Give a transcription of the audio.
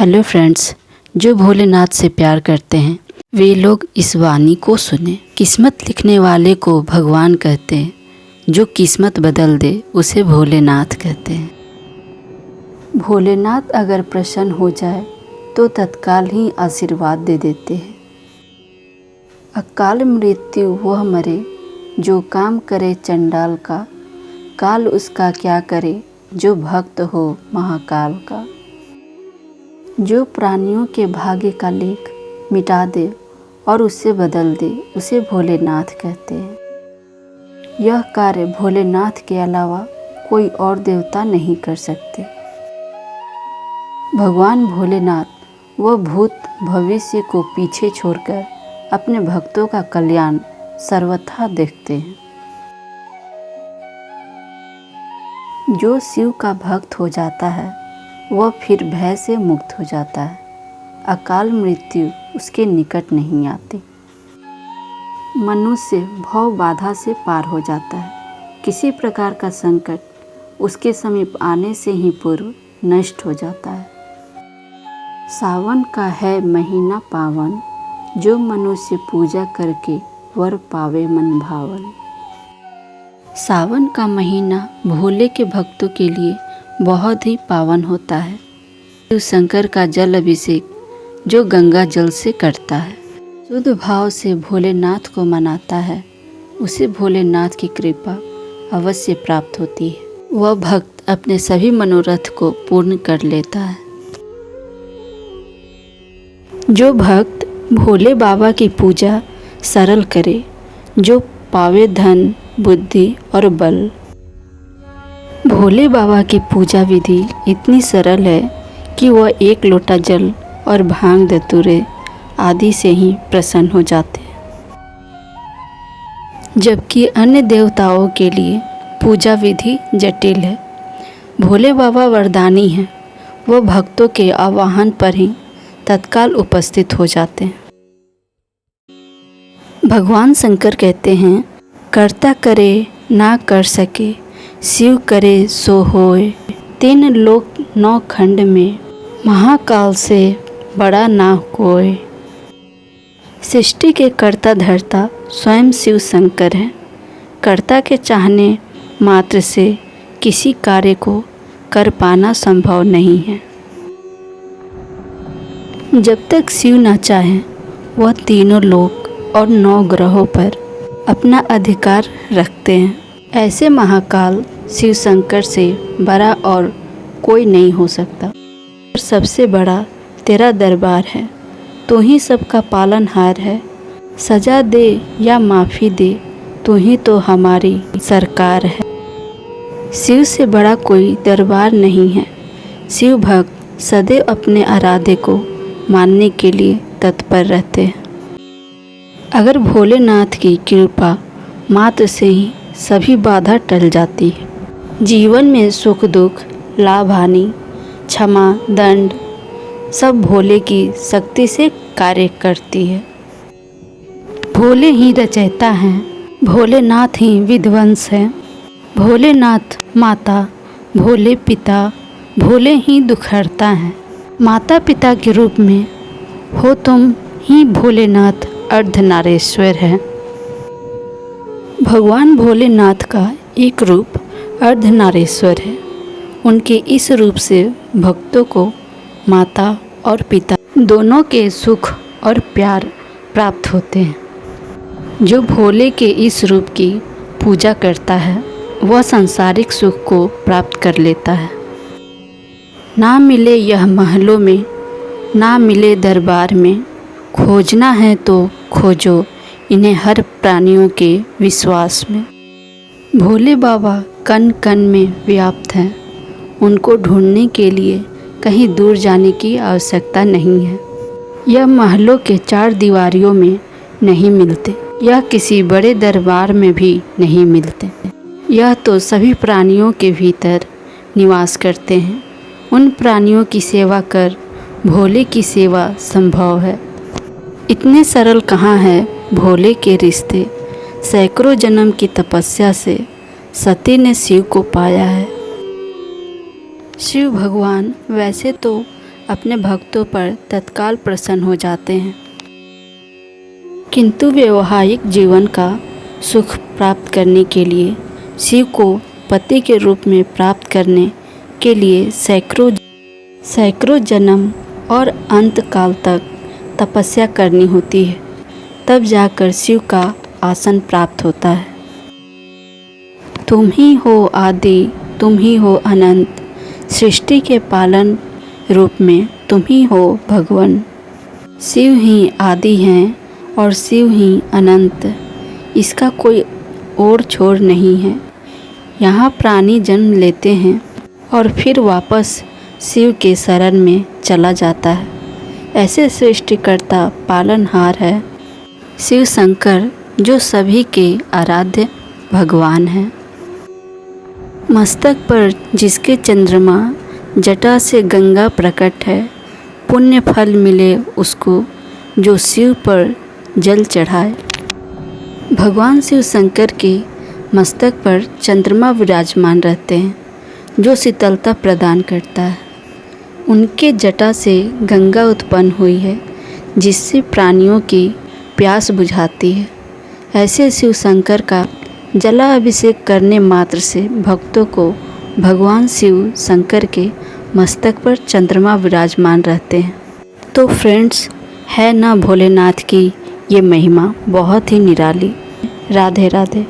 Hello friends, जो भोलेनाथ से प्यार करते हैं वे लोग इस वाणी को सुने। किस्मत लिखने वाले को भगवान कहते हैं, जो किस्मत बदल दे उसे भोलेनाथ कहते हैं। भोलेनाथ अगर प्रसन्न हो जाए तो तत्काल ही आशीर्वाद दे देते हैं। अकाल मृत्यु वह मरे जो काम करे चंडाल का, काल उसका क्या करे जो भक्त हो महाकाल का। जो प्राणियों के भाग्य का लेख मिटा दे और उसे बदल दे उसे भोलेनाथ कहते हैं। यह कार्य भोलेनाथ के अलावा कोई और देवता नहीं कर सकते। भगवान भोलेनाथ वह भूत भविष्य को पीछे छोड़कर अपने भक्तों का कल्याण सर्वथा देखते हैं। जो शिव का भक्त हो जाता है वह फिर भय से मुक्त हो जाता है। अकाल मृत्यु उसके निकट नहीं आती। मनुष्य भव बाधा से पार हो जाता है। किसी प्रकार का संकट उसके समीप आने से ही पूर्व नष्ट हो जाता है। सावन का है महीना पावन, जो मनुष्य पूजा करके वर पावे मन भावन। सावन का महीना भोले के भक्तों के लिए बहुत ही पावन होता है। शिव शंकर का जल अभिषेक जो गंगा जल से करता है, शुद्ध भाव से भोलेनाथ को मनाता है, उसे भोलेनाथ की कृपा अवश्य प्राप्त होती है। वह भक्त अपने सभी मनोरथ को पूर्ण कर लेता है। जो भक्त भोले बाबा की पूजा सरल करे, जो पावे धन बुद्धि और बल। भोले बाबा की पूजा विधि इतनी सरल है कि वह एक लोटा जल और भांग धतूरे आदि से ही प्रसन्न हो जाते हैं। जबकि अन्य देवताओं के लिए पूजा विधि जटिल है। भोले बाबा वरदानी हैं, वह भक्तों के आवाहन पर ही तत्काल उपस्थित हो जाते हैं। भगवान शंकर कहते हैं, कर्ता करे ना कर सके, शिव करे सो होए। तीन लोक नौ खंड में, महाकाल से बड़ा ना कोई। सृष्टि के कर्ता धर्ता स्वयं शिव शंकर हैं। कर्ता के चाहने मात्र से किसी कार्य को कर पाना संभव नहीं है। जब तक शिव न चाहें वह तीनों लोक और 9 ग्रहों पर अपना अधिकार रखते हैं। ऐसे महाकाल शिव शंकर से बड़ा और कोई नहीं हो सकता। और सबसे बड़ा तेरा दरबार है, तू ही सबका पालनहार है। सजा दे या माफ़ी दे, तू ही तो हमारी सरकार है। शिव से बड़ा कोई दरबार नहीं है। शिव भक्त सदैव अपने आराध्य को मानने के लिए तत्पर रहते हैं। अगर भोलेनाथ की कृपा मात्र से ही सभी बाधा टल जाती है। जीवन में सुख दुख, लाभ हानि, क्षमा दंड सब भोले की शक्ति से कार्य करती है। भोले ही रचयिता हैं, भोलेनाथ ही विध्वंस हैं। भोलेनाथ माता, भोले पिता, भोले ही दुखहर्ता हैं। माता पिता के रूप में हो तुम ही भोलेनाथ अर्धनारीश्वर है। भगवान भोलेनाथ का एक रूप अर्धनारीश्वर है। उनके इस रूप से भक्तों को माता और पिता दोनों के सुख और प्यार प्राप्त होते हैं। जो भोले के इस रूप की पूजा करता है वह सांसारिक सुख को प्राप्त कर लेता है। ना मिले यह महलों में, ना मिले दरबार में, खोजना है तो खोजो इन्हें हर प्राणियों के विश्वास में। भोले बाबा कण कण में व्याप्त हैं। उनको ढूंढने के लिए कहीं दूर जाने की आवश्यकता नहीं है। यह महलों के 4 दीवारियों में नहीं मिलते, यह किसी बड़े दरबार में भी नहीं मिलते। यह तो सभी प्राणियों के भीतर निवास करते हैं। उन प्राणियों की सेवा कर भोले की सेवा संभव है। इतने सरल कहाँ है भोले के रिश्ते। सैकड़ों जन्म की तपस्या से सती ने शिव को पाया है। शिव भगवान वैसे तो अपने भक्तों पर तत्काल प्रसन्न हो जाते हैं। किंतु वैवाहिक जीवन का सुख प्राप्त करने के लिए शिव को पति के रूप में प्राप्त करने के लिए सैकड़ों जन्म और अंत काल तक तपस्या करनी होती है। तब जाकर शिव का आसन प्राप्त होता है। तुम ही हो आदि, तुम ही हो अनंत, सृष्टि के पालन रूप में तुम ही हो भगवान। शिव ही आदि हैं और शिव ही अनंत, इसका कोई और छोर नहीं है। यहाँ प्राणी जन्म लेते हैं और फिर वापस शिव के शरण में चला जाता है। ऐसे सृष्टिकर्ता पालनहार है शिव शंकर, जो सभी के आराध्य भगवान हैं। मस्तक पर जिसके चंद्रमा, जटा से गंगा प्रकट है, पुण्य फल मिले उसको जो शिव पर जल चढ़ाए। भगवान शिव शंकर के मस्तक पर चंद्रमा विराजमान रहते हैं, जो शीतलता प्रदान करता है। उनके जटा से गंगा उत्पन्न हुई है, जिससे प्राणियों की प्यास बुझाती है। ऐसे शिव शंकर का जलाभिषेक करने मात्र से भक्तों को भगवान शिव शंकर के मस्तक पर चंद्रमा विराजमान रहते हैं। तो फ्रेंड्स, है ना भोलेनाथ की ये महिमा बहुत ही निराली। राधे राधे।